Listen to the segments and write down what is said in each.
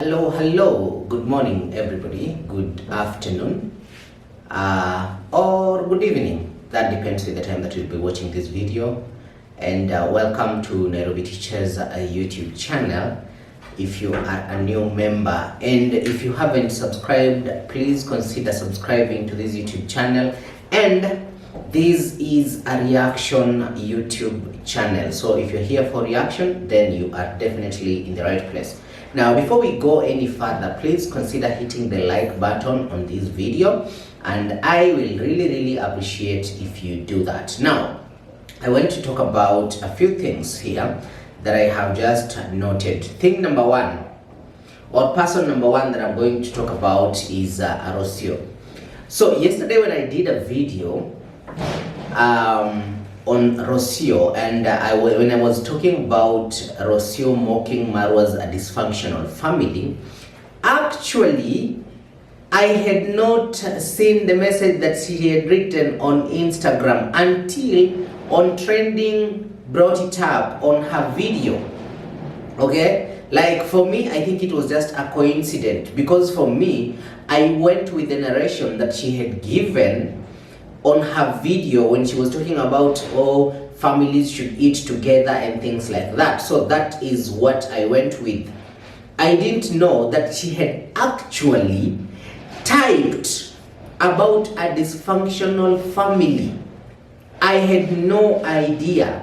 Hello, good morning, everybody. Good afternoon, or good evening. That depends on the time that you'll be watching this video. And welcome to Nairobi Teachers YouTube channel. If you are a new member and if you haven't subscribed, please consider subscribing to this YouTube channel. And this is a reaction YouTube channel. So if you're here for reaction, then you are definitely in the right place. Now, before we go any further, please consider hitting the like button on this video, and I will really appreciate if you do that. Now, I want to talk about a few things here that I have just noted. Thing number one, or person number one that I'm going to talk about is Rocio. So yesterday when I did a video on Rosio, and when I was talking about Rosio mocking Marwa's dysfunctional family, actually I had not seen the message that she had written on Instagram until On Trending brought it up on her video. Okay, like for me, I think it was just a coincidence, because for me, I went with the narration that she had given on her video when she was talking about families should eat together and things like that. So that is what I went with. I didn't know that she had actually typed about a dysfunctional family. I had no idea.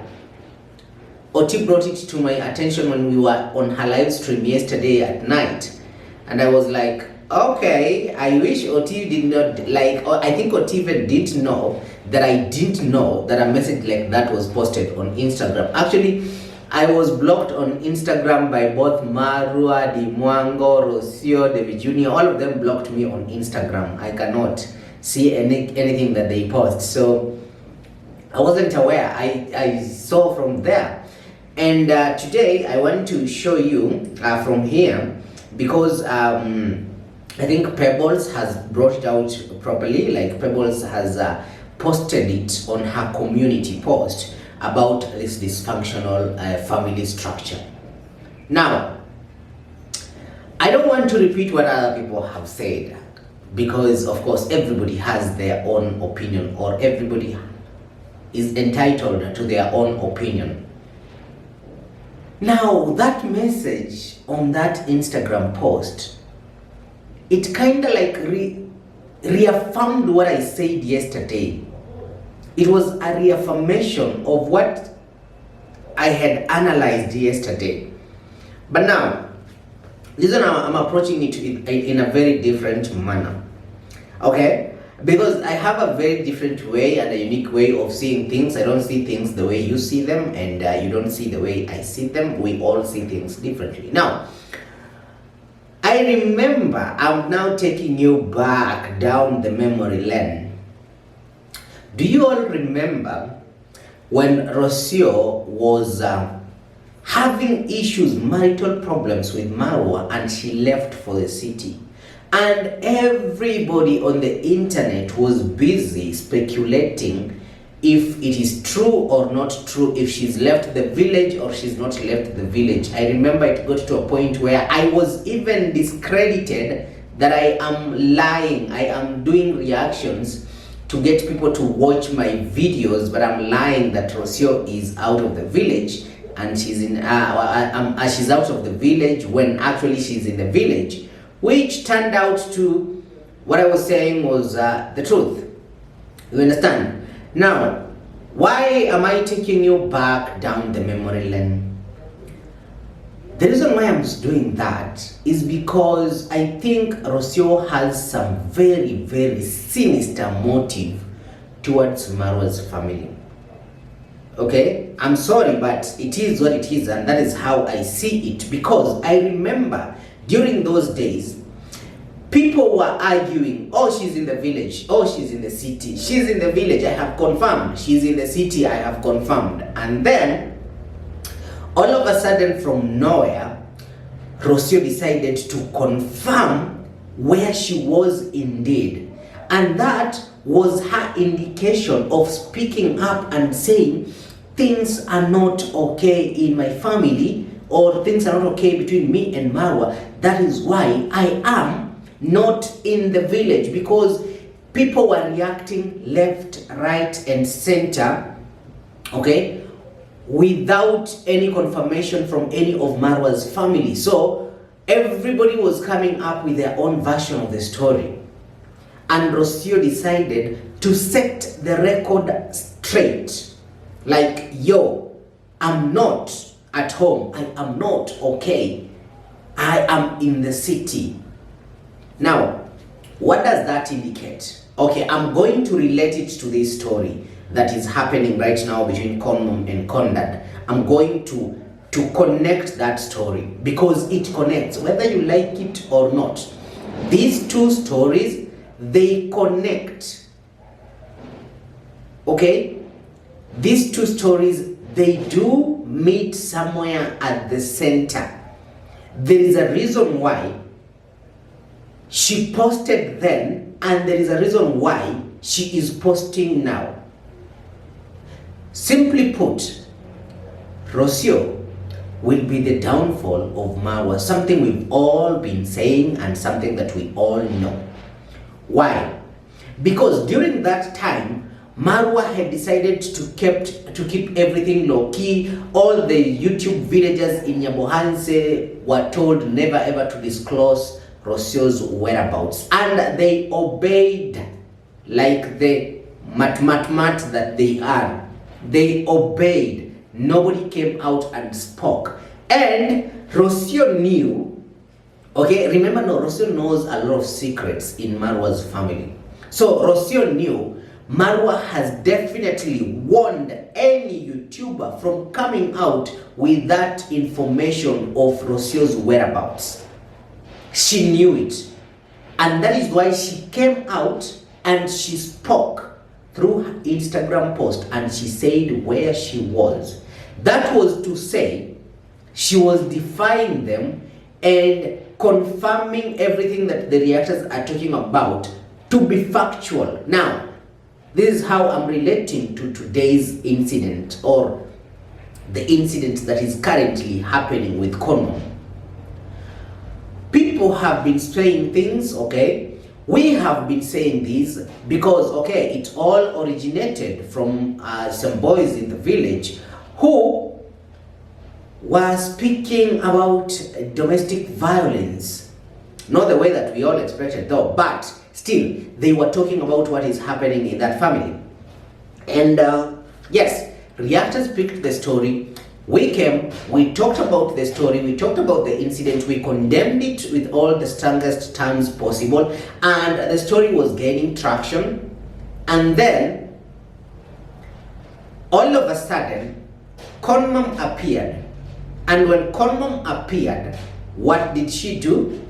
Oti brought it to my attention when we were on her live stream yesterday at night, and I was like, okay, I wish Oti did not, I think Oti even didn't know that I didn't know that a message like that was posted on Instagram. Actually, I was blocked on Instagram by both Marwa, Dimwango, Rocio, David Jr. All of them blocked me on Instagram. I cannot see anything that they post. So I wasn't aware. I saw from there. And today I want to show you from here, because I think Pebbles has brought it out properly. Like Pebbles has posted it on her community post about this dysfunctional family structure. Now, I don't want to repeat what other people have said, because of course everybody has their own opinion, or everybody is entitled to their own opinion. Now, that message on that Instagram post, it kind of like reaffirmed what I said yesterday. It was a reaffirmation of what I had analyzed yesterday. But now, listen, I'm approaching it in a very different manner. Okay? Because I have a very different way and a unique way of seeing things. I don't see things the way you see them, and you don't see the way I see them. We all see things differently. Now, I remember, I'm now taking you back down the memory lane. Do you all remember when Rocio was having issues, marital problems with Marwa, and she left for the city? And everybody on the internet was busy speculating if it is true or not true, if she's left the village or she's not left the village. I remember it got to a point where I was even discredited that I am lying. I am doing reactions to get people to watch my videos, but I'm lying that Rocio is out of the village and she's in she's out of the village when actually she's in the village, which turned out to what I was saying was the truth. You understand? Now, why am I taking you back down the memory lane? The reason why I'm doing that is because I think Rocio has some very sinister motive towards Marwa's family. Okay? I'm sorry, but it is what it is, and that is how I see it. Because I remember during those days, people were arguing, oh, she's in the village, oh, she's in the city, she's in the village, I have confirmed, she's in the city, I have confirmed. And then, all of a sudden from nowhere, Rocio decided to confirm where she was indeed. And that was her indication of speaking up and saying, things are not okay in my family, or things are not okay between me and Marwa. That is why I am not in the village, because people were reacting left, right, and center, okay, without any confirmation from any of Marwa's family. So everybody was coming up with their own version of the story. And Rosio decided to set the record straight. Like, yo, I'm not at home. I am not okay. I am in the city. Now, what does that indicate? Okay, I'm going to relate it to this story that is happening right now between Konmom and Kondad. I'm going to connect that story because it connects, whether you like it or not. These two stories, they connect. Okay? These two stories, they do meet somewhere at the center. There is a reason why she posted then, and there is a reason why she is posting now. Simply put, Rocio will be the downfall of Marwa, something we've all been saying and something that we all know. Why? Because during that time, Marwa had decided to keep everything low-key. All the YouTube villagers in Nyabohanse were told never ever to disclose Rocio's whereabouts. And they obeyed like the mat that they are. They obeyed. Nobody came out and spoke. And Rocio knew, okay, remember, no, Rocio knows a lot of secrets in Marwa's family. So Rocio knew Marwa has definitely warned any YouTuber from coming out with that information of Rocio's whereabouts. She knew it. And that is why she came out and she spoke through her Instagram post, and she said where she was. That was to say, she was defying them and confirming everything that the reactors are talking about to be factual. Now, this is how I'm relating to today's incident, or the incident that is currently happening with Konmom. People have been saying things, okay? We have been saying this because, okay, it all originated from some boys in the village who were speaking about domestic violence. Not the way that we all expected though, but still, they were talking about what is happening in that family. And yes, reactors picked the story. We came, we talked about the story, we talked about the incident, we condemned it with all the strongest terms possible, and the story was gaining traction. And then, all of a sudden, Konmom appeared. And when Konmom appeared, what did she do?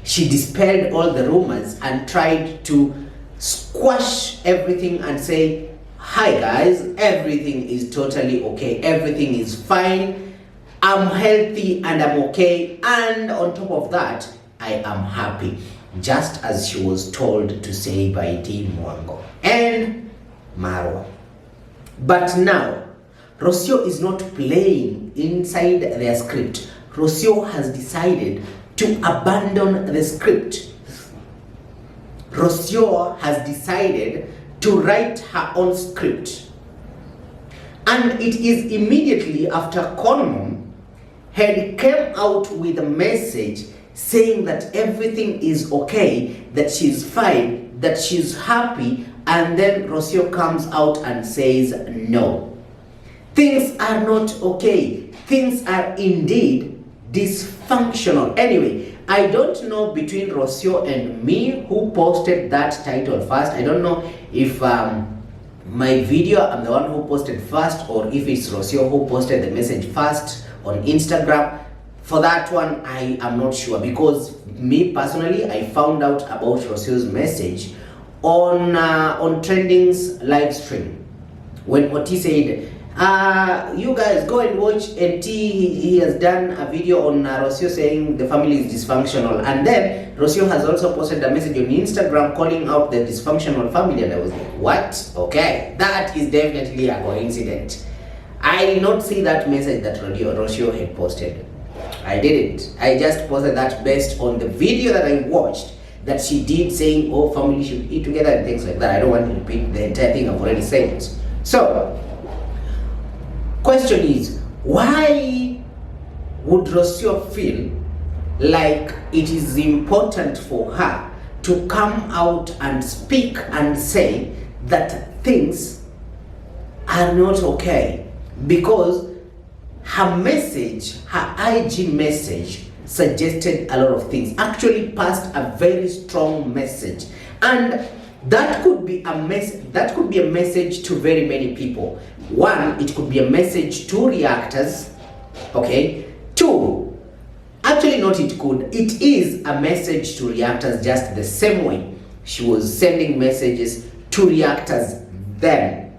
She dispelled all the rumors and tried to squash everything and say, hi guys, everything is totally okay, everything is fine, I'm healthy and I'm okay, and on top of that, I am happy, just as she was told to say by Dee Mwango and Marwa. But now, Rocio is not playing inside their script. Rocio has decided to abandon the script. Rocio has decided to write her own script. And it is immediately after Konmom had came out with a message saying that everything is okay, that she's fine, that she's happy, and then Rocio comes out and says no. Things are not okay. Things are indeed dysfunctional. Anyway, I don't know between Rocio and me who posted that title first. I don't know if my video, I'm the one who posted first, or if it's Rocio who posted the message first on Instagram. For that one, I am not sure, because me personally, I found out about Rocio's message on Trending's live stream when Oti said, you guys go and watch NT. He has done a video on Rocio saying the family is dysfunctional, and then Rocio has also posted a message on Instagram calling out the dysfunctional family, and I was like, what? Okay, that is definitely a coincidence. I did not see that message that Rocio had posted. I didn't. I just posted that based on the video that I watched that she did saying, oh, family should eat together and things like that. I don't want to repeat the entire thing, I've already said it. So, question is, why would Rocio feel like it is important for her to come out and speak and say that things are not okay? Because her message, her IG message, suggested a lot of things, actually passed a very strong message, and that could be a message to very many people. One, it could be a message to reactors, okay? Two, actually not it could, it is a message to reactors just the same way she was sending messages to reactors then.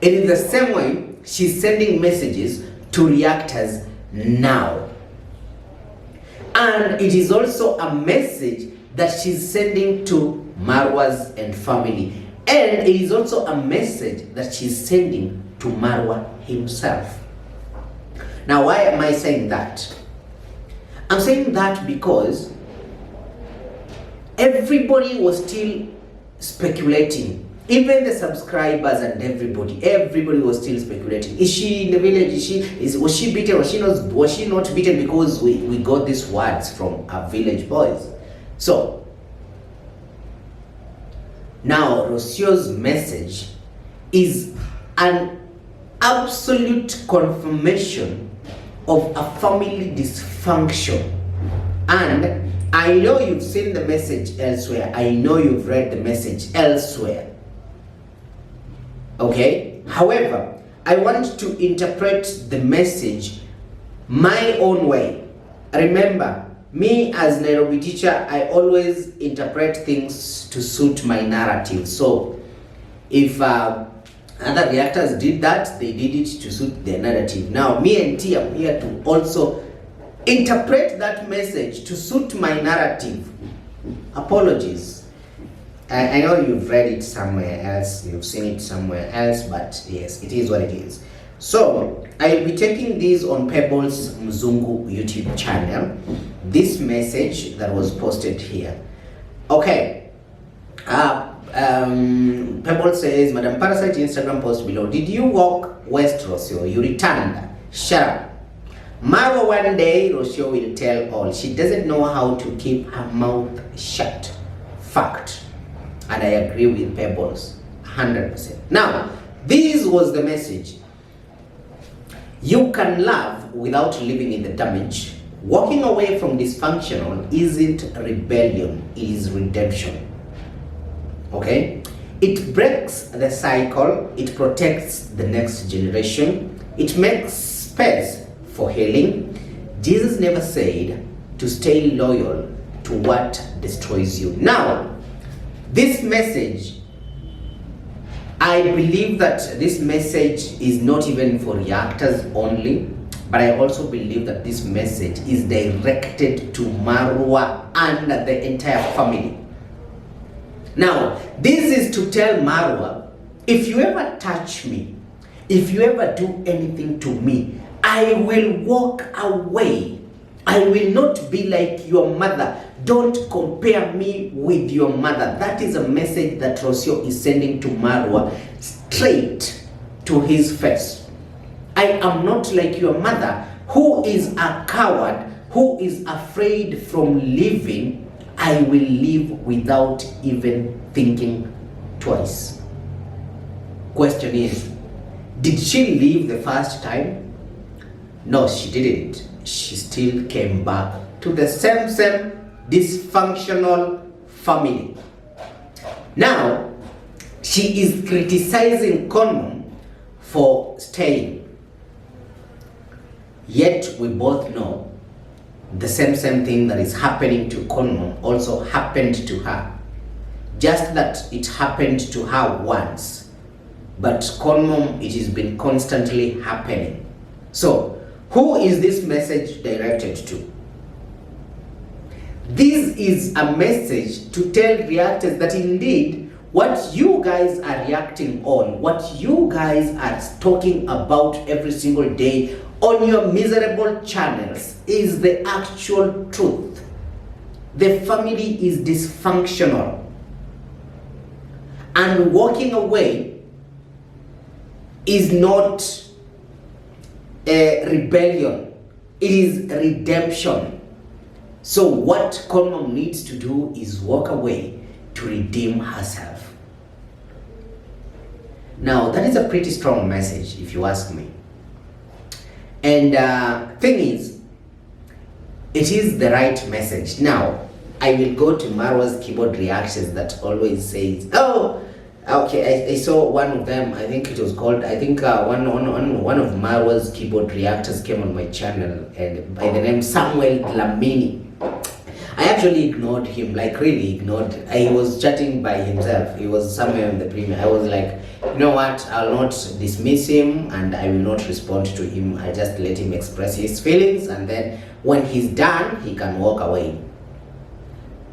It is the same way she's sending messages to reactors now. And it is also a message that she's sending to Marwa's and family. And it is also a message that she's sending to Marwa himself. Now, why am I saying that? I'm saying that because everybody was still speculating. Even the subscribers and everybody was still speculating. Is she in the village? Was she beaten? Was she not beaten? Because we got these words from our village boys. So now Rocio's message is an absolute confirmation of a family dysfunction. And I know you've seen the message elsewhere. I know you've read the message elsewhere. Okay? However, I want to interpret the message my own way. Remember, me as Nairobi teacher, I always interpret things to suit my narrative. So, if other reactors did that, they did it to suit their narrative. Now, me and T, I'm here to also interpret that message to suit my narrative. Apologies. I know you've read it somewhere else, you've seen it somewhere else, but yes, it is what it is. So, I'll be taking this on Pebbles Mzungu YouTube channel, this message that was posted here. Okay, Pebbles says, Madam Parasite Instagram post below, did you walk West Rosio? You returned. Shut up. Marwa one day, Rosio will tell all. She doesn't know how to keep her mouth shut. Fact. And I agree with Pebbles 100%. Now, this was the message. You can love without living in the damage. Walking away from dysfunctional isn't rebellion, it is redemption. Okay? It breaks the cycle, it protects the next generation, it makes space for healing. Jesus never said to stay loyal to what destroys you. Now, this message, I believe that this message is not even for reactors only, but I also believe that this message is directed to Marwa and the entire family. Now, this is to tell Marwa, if you ever touch me, if you ever do anything to me, I will walk away. I will not be like your mother. Don't compare me with your mother. That is a message that Rocio is sending to Marwa straight to his face. I am not like your mother, who is a coward, who is afraid from living. I will live without even thinking twice. Question is, did she leave the first time? No, she didn't. She still came back to the same dysfunctional family. Now, she is criticizing Conmom for staying. Yet we both know the same thing that is happening to Conmom also happened to her. Just that it happened to her once. But Conmom, it has been constantly happening. So, who is this message directed to? This is a message to tell reactors that indeed what you guys are reacting on, what you guys are talking about every single day on your miserable channels is the actual truth. The family is dysfunctional. And walking away is not a rebellion, it is redemption. So what Colmam needs to do is walk away to redeem herself. Now that is a pretty strong message if you ask me. And thing is, it is the right message. Now, I will go to Marwa's keyboard reactions that always says, oh, okay, I saw one of them, I think it was called, I think one of Marwa's keyboard reactors came on my channel and by the name Samuel Lamini. I actually ignored him, like really ignored. He was chatting by himself. He was somewhere in the premiere. I was like, you know what, I'll not dismiss him and I will not respond to him. I just let him express his feelings and then when he's done, he can walk away.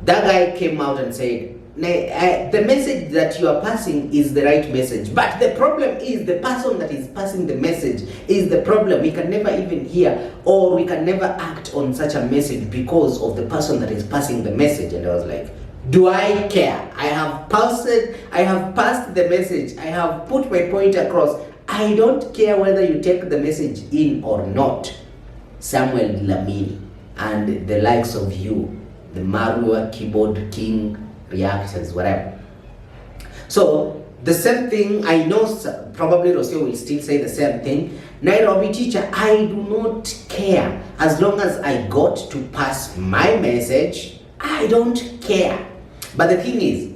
That guy came out and said, the message that you are passing is the right message, but the problem is the person that is passing the message is the problem. We can never even hear or we can never act on such a message because of the person that is passing the message. And I was like, do I care? I have passed the message. I have put my point across. I don't care whether you take the message in or not. Samuel Lamini and the likes of you, the Marwa keyboard king reactors, whatever. So the same thing, I know probably Rosio will still say the same thing. Nairobi teacher, I do not care. As long as I got to pass my message, I don't care. But the thing is,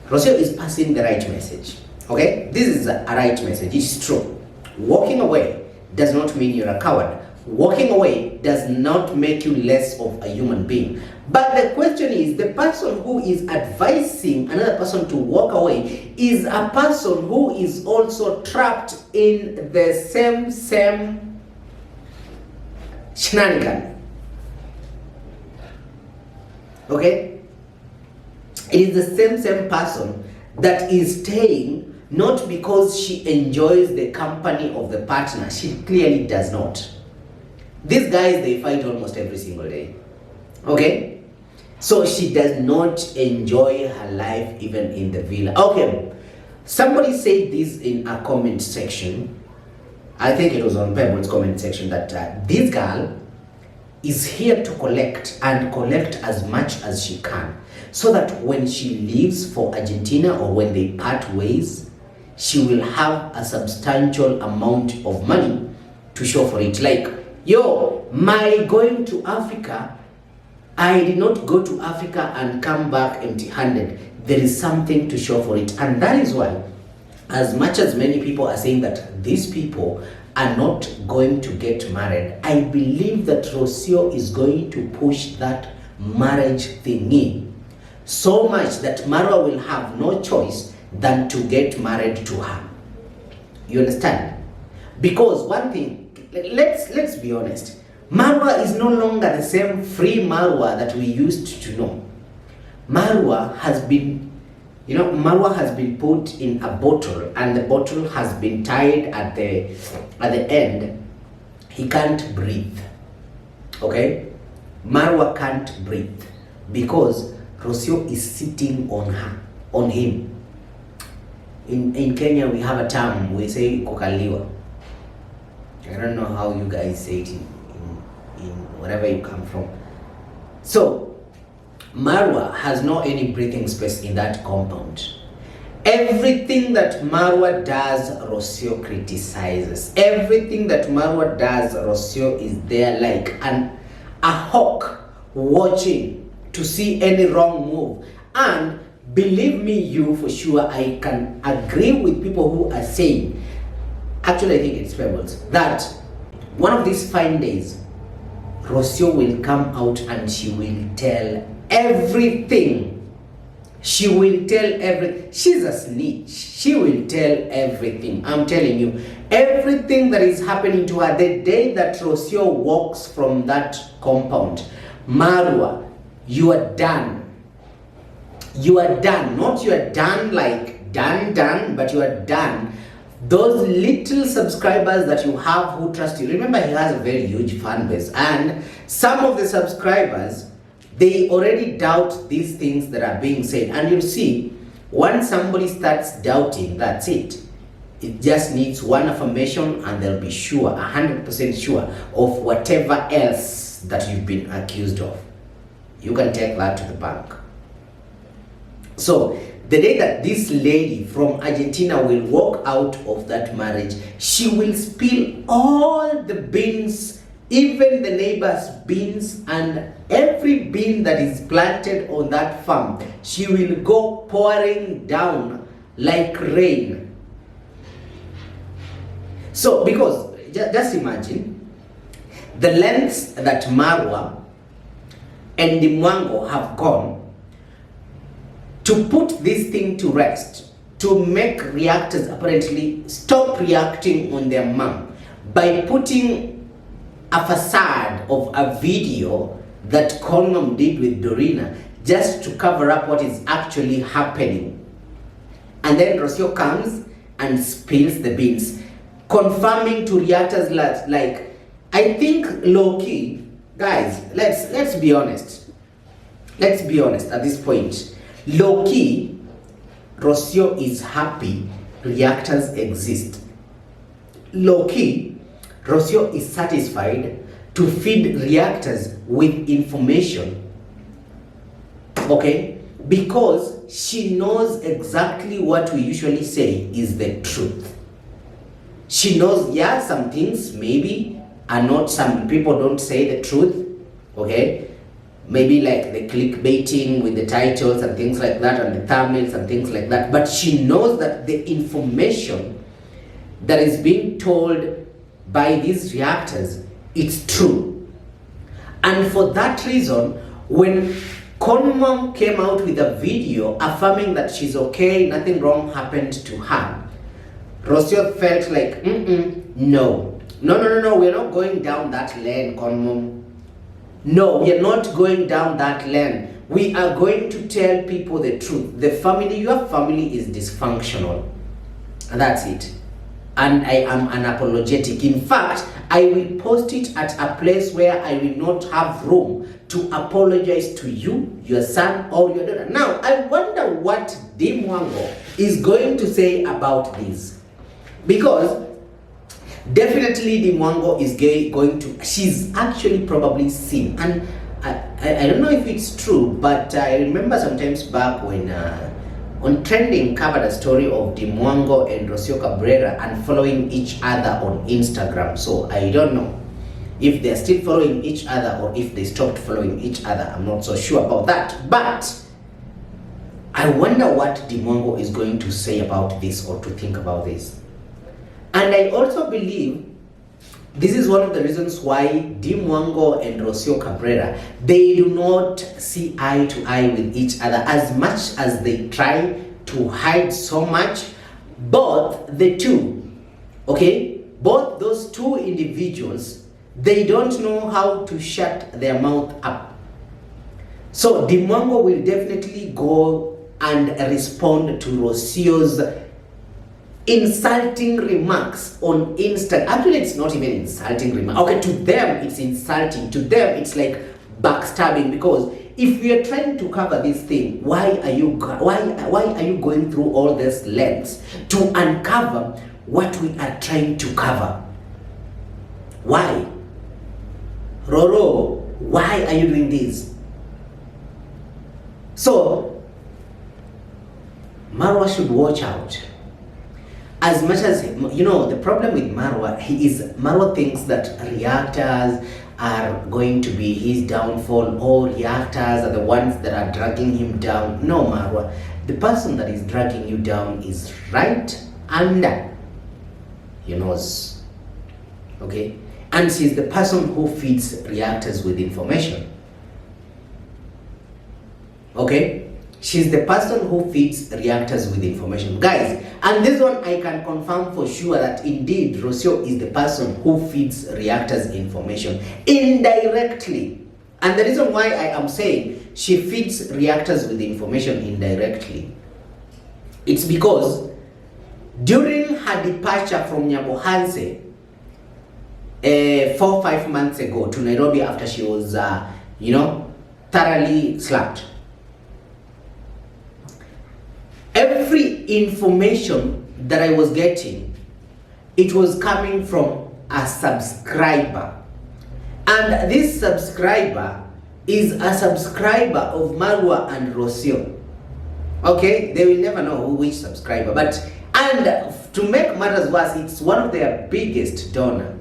Rosio is passing the right message. Okay? This is a right message. It's true. Walking away does not mean you're a coward. Walking away does not make you less of a human being. But the question is, the person who is advising another person to walk away is a person who is also trapped in the same shenanigan. Okay? It is the same person that is staying not because she enjoys the company of the partner. She clearly does not. These guys, they fight almost every single day. Okay? So she does not enjoy her life even in the villa. Okay. Somebody said this in a comment section. I think it was on Pebble's comment section that this girl is here to collect and collect as much as she can so that when she leaves for Argentina or when they part ways, she will have a substantial amount of money to show for it. Like, yo, my going to Africa, I did not go to Africa and come back empty-handed. There is something to show for it. And that is why, as much as many people are saying that these people are not going to get married, I believe that Rocio is going to push that marriage thingy so much that Marwa will have no choice than to get married to her. You understand? Because one thing, let's be honest, Marwa is no longer the same free Marwa that we used to know. Marwa has been, Marwa has been put in a bottle and the bottle has been tied at the end. He can't breathe. Okay? Marwa can't breathe because Rosio is sitting on him. In Kenya we have a term, we say kukaliwa. I don't know how you guys say it in wherever you come from. So Marwa has no any breathing space in that compound. Everything that Marwa does, Rosio criticizes. Everything that Marwa does, Rosio is there like a hawk watching to see any wrong move. And believe me, you for sure, I can agree with people who are saying, actually I think it's Pebbles, that one of these fine days, Rosio will come out and she will tell everything. She will tell everything. She's a snitch. She will tell everything. I'm telling you, everything that is happening to her the day that Rosio walks from that compound. Marwa, you are done. You are done. Not you are done like done, but you are done. those little subscribers that you have who trust you. Remember, he has a very huge fan base, and some of the subscribers, they already doubt these things that are being said. And you see, once somebody starts doubting, that's it. It just needs one affirmation and they'll be sure, 100% sure of whatever else that you've been accused of. You can take that to the bank. So the day that this lady from Argentina will walk out of that marriage, she will spill all the beans, even the neighbor's beans, and every bean that is planted on that farm, she will go pouring down like rain. So, because, just imagine, the lengths that Marwa and Dimwango have gone to put this thing to rest, to make reactors apparently stop reacting on their mom by putting a facade of a video that Conmom did with Dorina just to cover up what is actually happening. And then Rosio comes and spills the beans, confirming to reactors like, I think low-key, guys, let's be honest. Let's be honest at this point. Low-key, Rosio is happy reactors exist. Low-key, Rosio is satisfied to feed reactors with information, okay? Because she knows exactly what we usually say is the truth. She knows, yeah, some things maybe are not, some people don't say the truth, okay? Maybe like the clickbaiting with the titles and things like that, and the thumbnails and things like that. But she knows that the information that is being told by these reactors, it's true. And for that reason, when Conmom came out with a video affirming that she's okay, nothing wrong happened to her, Rosio felt like, no, we're not going down that lane, Conmom. No, we are not going down that lane. We are going to tell people the truth. The family, your family is dysfunctional. And that's it. And I am unapologetic. In fact, I will post it at a place where I will not have room to apologize to you, your son, or your daughter. Now, I wonder what Dimwango is going to say about this. Because definitely Dimwango is going to, she's actually probably seen, and I don't know if it's true, but I remember sometimes back when on Trending covered a story of Dimwango and Rocio Cabrera and following each other on Instagram. So I don't know if they're still following each other or if they stopped following each other. I'm not so sure about that, but I wonder what Dimwango is going to say about this or to think about this. And I also believe this is one of the reasons why Dimwango and Rocio Cabrera, they do not see eye to eye with each other as much as they try to hide so much. Both the two, okay, both those two individuals, they don't know how to shut their mouth up. So Dimwango will definitely go and respond to Rocio's insulting remarks on Instagram. Actually, it's not even insulting remarks. Okay, to them it's insulting. To them it's like backstabbing, because if we are trying to cover this thing, why are you going through all this lengths to uncover what we are trying to cover? Why? Roro, why are you doing this? So Marwa should watch out. As much as, you know, the problem with Marwa thinks that reactors are going to be his downfall, or reactors are the ones that are dragging him down. No, Marwa, the person that is dragging you down is right under your nose, okay? And she's the person who feeds reactors with information, okay? She's the person who feeds reactors with information. Guys, and this one I can confirm for sure that indeed Rocio is the person who feeds reactors information indirectly. And the reason why I am saying she feeds reactors with information indirectly, it's because During her departure from Nyabohanse 4-5 months ago to Nairobi after she was, thoroughly slapped, every information that I was getting, it was coming from a subscriber. And this subscriber is a subscriber of Marwa and Rocio. Okay, they will never know which subscriber, and to make matters worse, it's one of their biggest donor.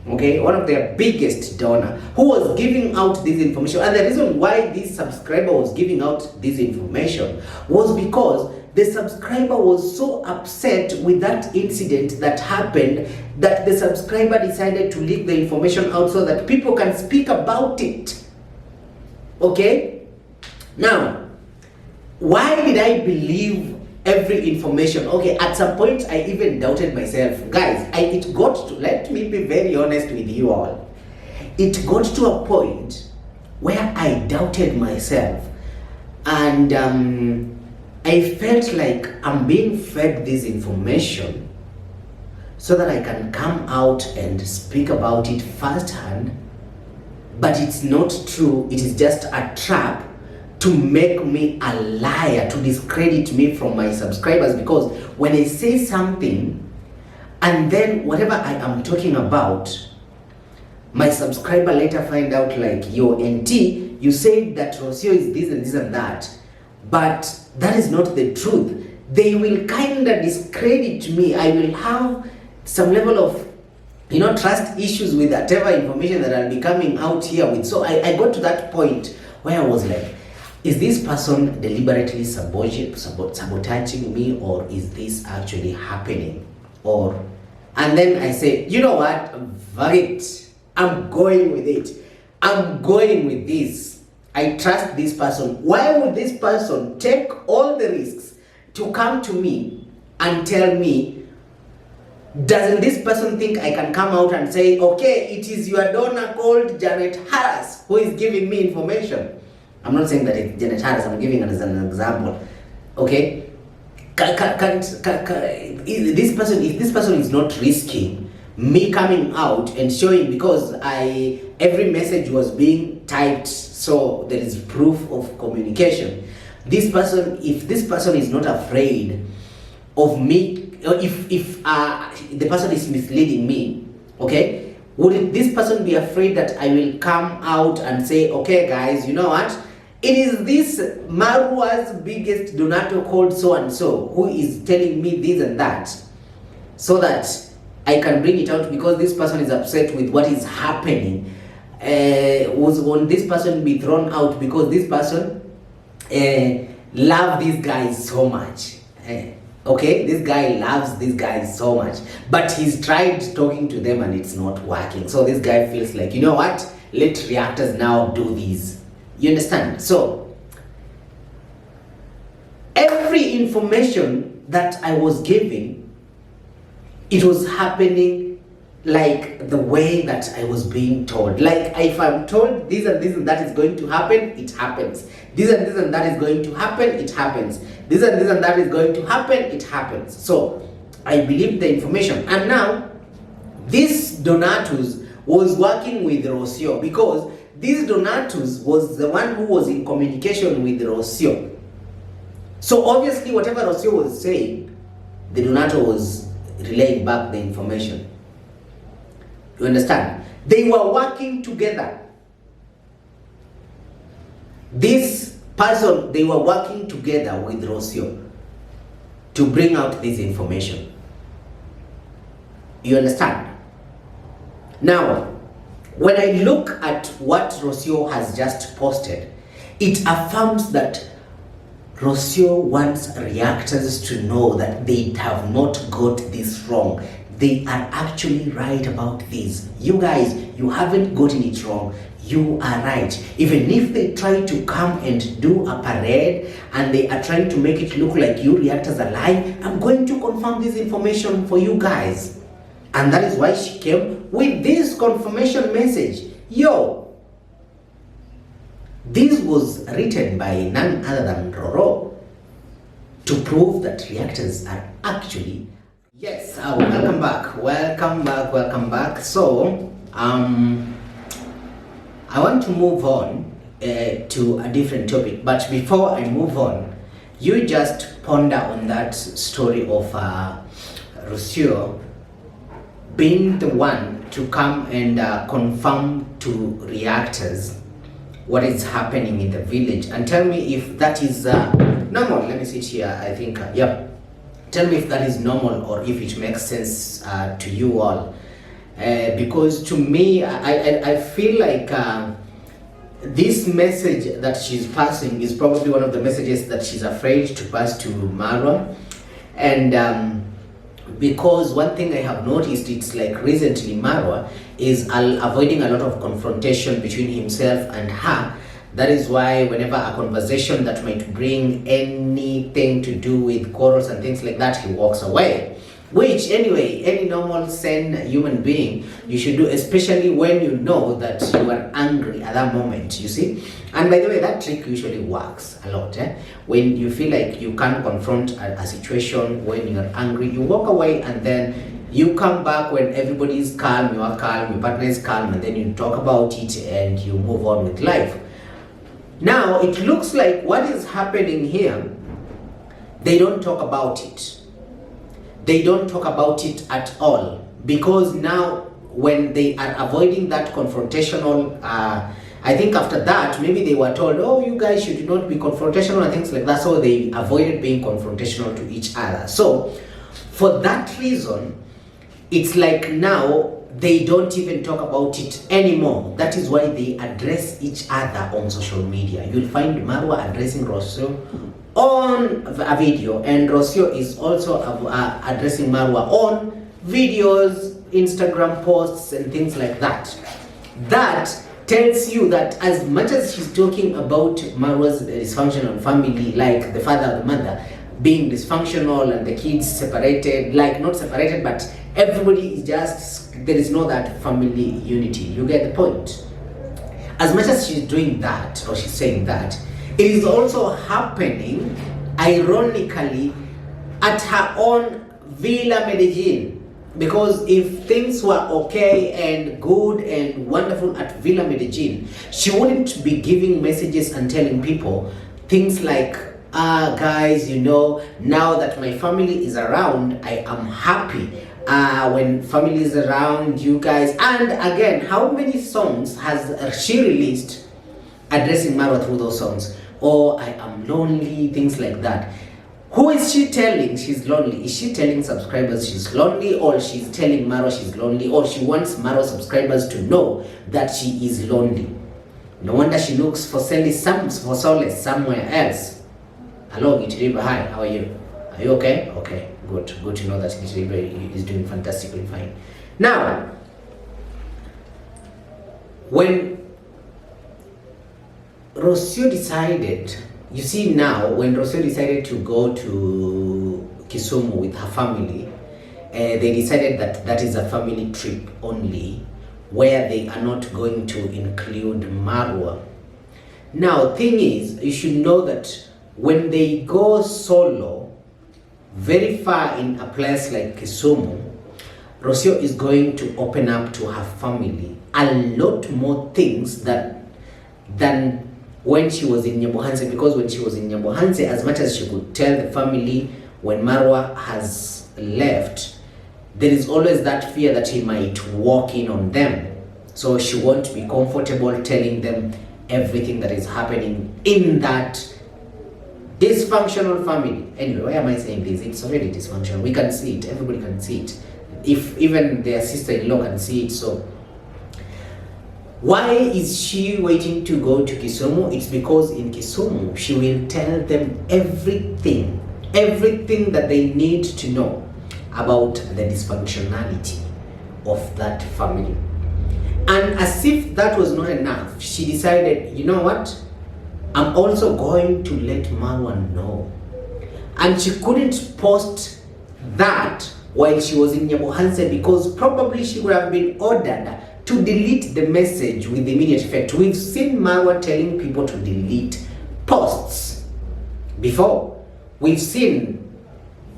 Okay, one of their biggest donor who was giving out this information. And the reason why this subscriber was giving out this information was because the subscriber was so upset with that incident that happened that the subscriber decided to leak the information out so that people can speak about it. Okay? Now, why did I believe every information? Okay, at some point I even doubted myself. Guys, let me be very honest with you all. It got to a point where I doubted myself, and I felt like I'm being fed this information so that I can come out and speak about it firsthand, but it's not true. It is just a trap to make me a liar, to discredit me from my subscribers, because when I say something and then whatever I am talking about, my subscriber later find out like, yo, NT, you said that Rocio is this and this and that, but that is not the truth. They will kind of discredit me. I will have some level of trust issues with whatever information that I'll be coming out here with. So I got to that point where I was like, is this person deliberately sabotaging me, or is this actually happening? And then I say, you know what, right, I'm going with it. I'm going with this. I trust this person. Why would this person take all the risks to come to me and tell me? Doesn't this person think I can come out and say, okay, it is your donor called Janet Harris who is giving me information? I'm not saying that it's Janet Harris, I'm giving it as an example. Okay? If this person is not risking me coming out and showing, because every message was being typed, so there is proof of communication. If this person is not afraid of me, or if the person is misleading me, okay, would this person be afraid that I will come out and say, okay guys, you know what, it is this Marwa's biggest donator called so and so who is telling me this and that, so that I can bring it out, because this person is upset with what is happening. Won't this person be thrown out because this person love these guys so much? Okay, this guy loves these guys so much, but he's tried talking to them and it's not working. So this guy feels like, you know what, let reactors now do this. You understand? So every information that I was giving, it was happening like the way that I was being told. Like if I'm told this and this and that is going to happen, it happens. This and this and that is going to happen, it happens. This and this and that is going to happen, it happens. So I believed the information. And now this Donatus was working with Rocio, because this Donatus was the one who was in communication with Rocio. So obviously whatever Rocio was saying, the Donato was relaying back the information. You understand? They were working together. This person, they were working together with Rocio to bring out this information. You understand? Now, when I look at what Rocio has just posted, it affirms that Rocio wants reactors to know that they have not got this wrong. They are actually right about this. You guys, you haven't gotten it wrong. You are right. Even if they try to come and do a parade and they are trying to make it look like you reactors are lying, I'm going to confirm this information for you guys. And that is why she came with this confirmation message. Yo, this was written by none other than Roro to prove that reactors are actually Yes, welcome back. Welcome back. So, I want to move on to a different topic. But before I move on, you just ponder on that story of Rocio being the one to come and confirm to reactors what is happening in the village, and tell me if that is normal. Let me see it here. I think, yep. Tell me if that is normal or if it makes sense to you all. Because to me, I feel like this message that she's passing is probably one of the messages that she's afraid to pass to Marwa. And because one thing I have noticed, it's like recently Marwa is avoiding a lot of confrontation between himself and her. That is why whenever a conversation that might bring anything to do with quarrels and things like that, he walks away. Which anyway, any normal sane human being, you should do, especially when you know that you are angry at that moment, you see. And by the way, that trick usually works a lot. When you feel like you can't confront a situation when you're angry, you walk away and then you come back when everybody is calm, you are calm, your partner is calm, and then you talk about it and you move on with life. Now, it looks like what is happening here, they don't talk about it. They don't talk about it at all, because now when they are avoiding that confrontational, I think after that, maybe they were told, oh, you guys should not be confrontational and things like that, so they avoided being confrontational to each other. So, for that reason, it's like now, they don't even talk about it anymore. That is why they address each other on social media. You'll find Marwa addressing Rosio on a video, and Rosio is also addressing Marwa on videos, Instagram posts, and things like that. That tells you that as much as she's talking about Marwa's dysfunctional family, like the father or the mother being dysfunctional and the kids separated, like not separated, but everybody is just, there is no that family unity. You get the point? As much as she's doing that, or she's saying that, it is also happening, ironically, at her own Villa Medellin. Because if things were okay and good and wonderful at Villa Medellin, she wouldn't be giving messages and telling people things like, guys, you know, now that my family is around, I am happy. When family is around, you guys. And again, how many songs has she released addressing Marwa through those songs? Oh, I am lonely, things like that. Who is she telling she's lonely? Is she telling subscribers she's lonely, or she's telling Marwa she's lonely, or she wants Marwa subscribers to know that she is lonely? No wonder she looks for solace somewhere else. Hello, Gitiriba. Hi, how are you? Are you okay? Okay, good. Good to know that Gitiriba is doing fantastically fine. Now, when Rosio decided, you see now, when Rosio decided to go to Kisumu with her family, they decided that that is a family trip only, where they are not going to include Marwa. Now, thing is, you should know that when they go solo, very far in a place like Kisumu, Rosio is going to open up to her family a lot more things than when she was in Nyabohanse. Because when she was in Nyabohanse, as much as she could tell the family when Marwa has left, there is always that fear that he might walk in on them. So she won't be comfortable telling them everything that is happening in that dysfunctional family. Anyway, why am I saying this? It's already dysfunctional. We can see it. Everybody can see it. If even their sister-in-law can see it, so why is she waiting to go to Kisumu? It's because in Kisumu, she will tell them everything that they need to know about the dysfunctionality of that family. And as if that was not enough, she decided, you know what? I'm also going to let Marwa know. And she couldn't post that while she was in Nyabohanse, because probably she would have been ordered to delete the message with immediate effect. We've seen Marwa telling people to delete posts before. We've seen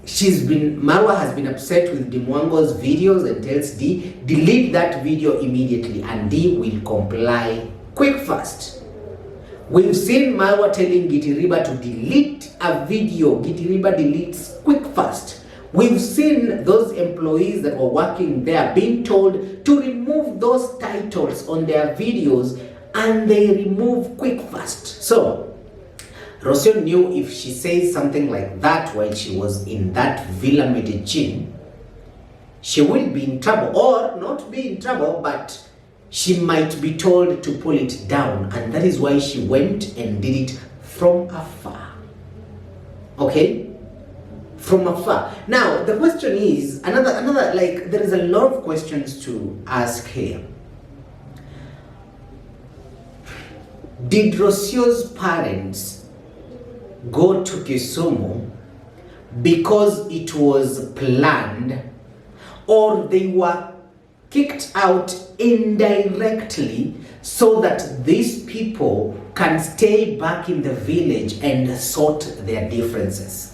Marwa has been upset with Dimwango's videos and tells D, delete that video immediately, and D will comply quick fast. We've seen Marwa telling Gitiriba to delete a video. Gitiriba deletes quick fast. We've seen those employees that were working there being told to remove those titles on their videos, and they remove quick fast. So Rosio knew if she says something like that while she was in that Villa Medellin, she will be in trouble, or not be in trouble, but she might be told to pull it down, and that is why she went and did it from afar. Okay? From afar. Now, the question is, another like, there is a lot of questions to ask here. Did Rosio's parents go to Kisumu because it was planned, or they were kicked out indirectly so that these people can stay back in the village and sort their differences?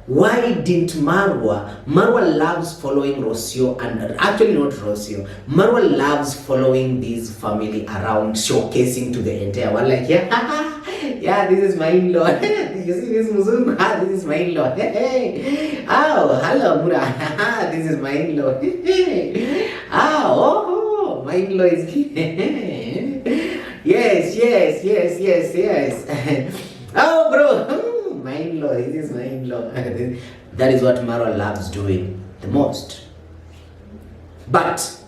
Why didn't Marwa loves following Rosio, and actually not Rosio, Marwa loves following this family around, showcasing to the entire world, like, yeah, this is my in-law. You see this Muzungu? This is my in-law. Hey. Oh, hello, Mura. This is my in-law. Oh, my in-law is here. Yes. Oh, bro. My in-law. This is my in-law. That is what Marwa loves doing the most. But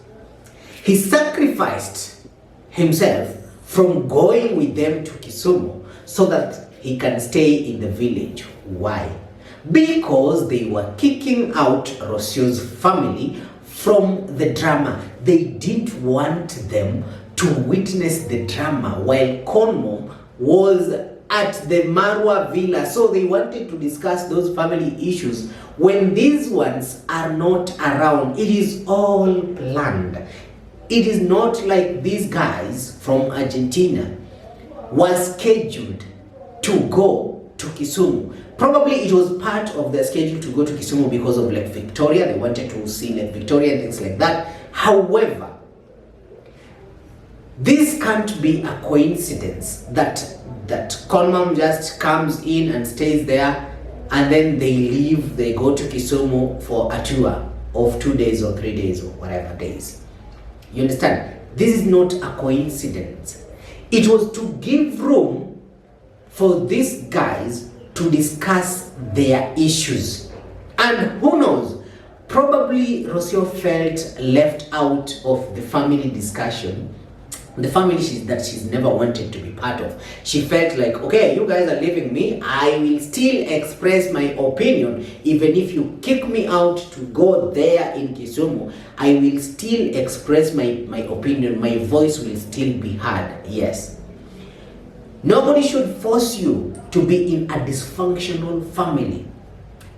he sacrificed himself from going with them to Kisumu so that he can stay in the village. Why? Because they were kicking out Rosio's family from the drama. They didn't want them to witness the drama while Konmo was at the Marwa villa. So they wanted to discuss those family issues when these ones are not around. It is all planned. It is not like these guys from Argentina were scheduled to go to Kisumu. Probably it was part of their schedule to go to Kisumu because of Lake Victoria. They wanted to see Lake Victoria and things like that. However, this can't be a coincidence that Conmam just comes in and stays there, and then they leave, they go to Kisumu for a tour of 2 days or 3 days or whatever days. You understand? This is not a coincidence. It was to give room for these guys to discuss their issues. And who knows, probably Rosio felt left out of the family discussion, the family that she's never wanted to be part of. She felt like, okay, you guys are leaving me, I will still express my opinion. Even if you kick me out to go there in Kisumu, I will still express my opinion. My voice will still be heard. Yes. Nobody should force you to be in a dysfunctional family.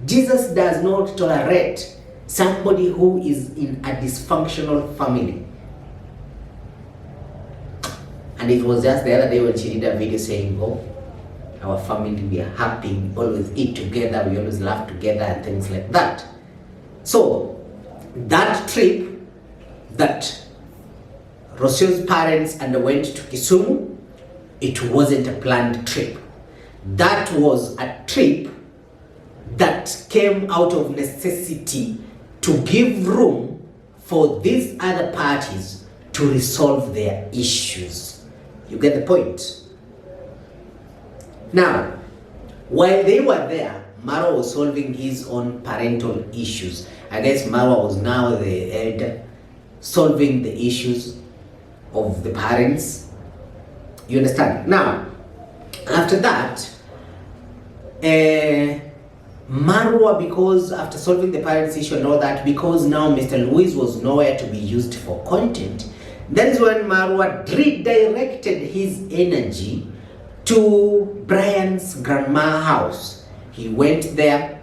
Jesus does not tolerate somebody who is in a dysfunctional family. And it was just the other day when she did a video saying, oh, our family, we are happy, we always eat together, we always laugh together and things like that. So that trip that Rosio's parents underwent to Kisumu, it wasn't a planned trip. That was a trip that came out of necessity to give room for these other parties to resolve their issues. You get the point? Now, while they were there, Marwa was solving his own parental issues. I guess Marwa was now the elder, solving the issues of the parents. You understand? Now, after that, Marwa, because after solving the parents' issue and all that, because now Mr. Luis was nowhere to be used for content, that is when Marwa redirected his energy to Brian's grandma's house. He went there,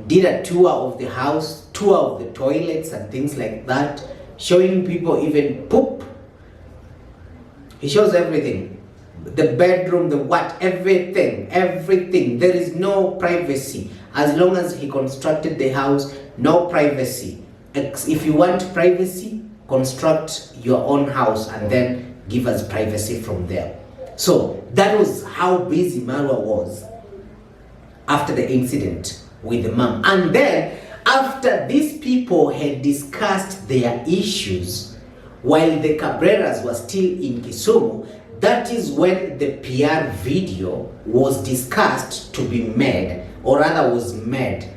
did a tour of the house, tour of the toilets and things like that, showing people even poop. He shows everything. The bedroom, the what, everything. There is no privacy. As long as he constructed the house, no privacy. If you want privacy, construct your own house and then give us privacy from there. So that was how busy Marwa was after the incident with the mom. And then after these people had discussed their issues while the Cabreras were still in Kisumu, that is when the PR video was discussed to be made, or rather was made,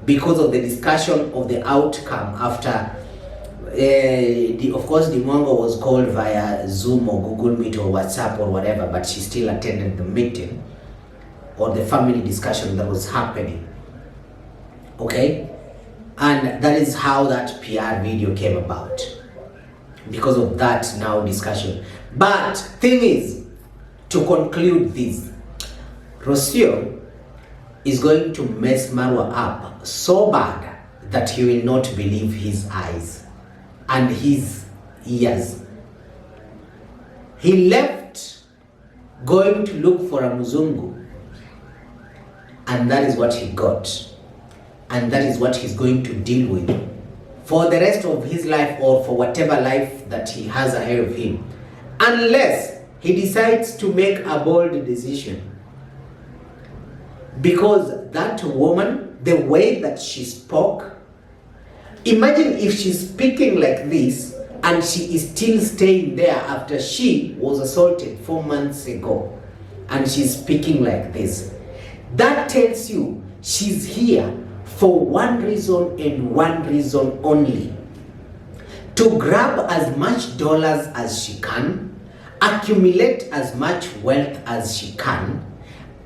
because of the discussion of the outcome after of course the Mwango was called via Zoom or Google Meet or WhatsApp or whatever, but she still attended the meeting or the family discussion that was happening. Okay? And that is how that PR video came about, because of that now discussion. But thing is, to conclude this, Rosio is going to mess Marwa up so bad that he will not believe his eyes and his ears. He left going to look for a Muzungu, and that is what he got. And that is what he's going to deal with for the rest of his life, or for whatever life that he has ahead of him, unless he decides to make a bold decision. Because that woman, the way that she spoke, imagine if she's speaking like this and she is still staying there after she was assaulted 4 months ago, and she's speaking like this. That tells you she's here for one reason and one reason only: to grab as much dollars as she can, accumulate as much wealth as she can,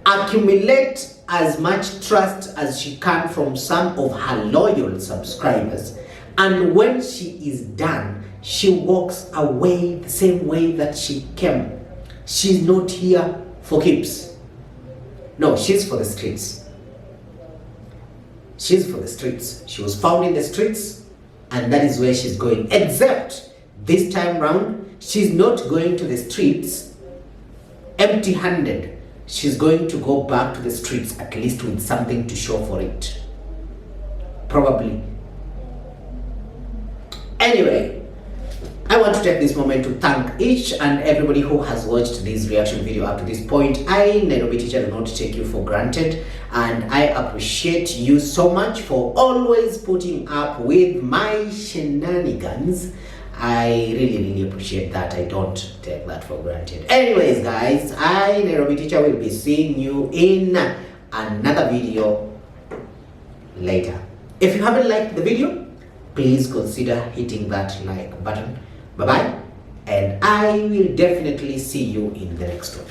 accumulate as much trust as she can from some of her loyal subscribers, and when she is done, she walks away the same way that she came. She's not here for keeps. No, she's for the streets. She's for the streets. She was found in the streets, and that is where she's going. Except this time round, she's not going to the streets empty-handed. She's going to go back to the streets at least with something to show for it. Probably. Anyway, I want to take this moment to thank each and everybody who has watched this reaction video up to this point. I, Nairobi teacher, do not take you for granted, and I appreciate you so much for always putting up with my shenanigans. I really appreciate that. I don't take that for granted. Anyways, guys, I, Nairobi teacher, will be seeing you in another video later. If you haven't liked the video, please consider hitting that like button. Bye bye, and I will definitely see you in the next one.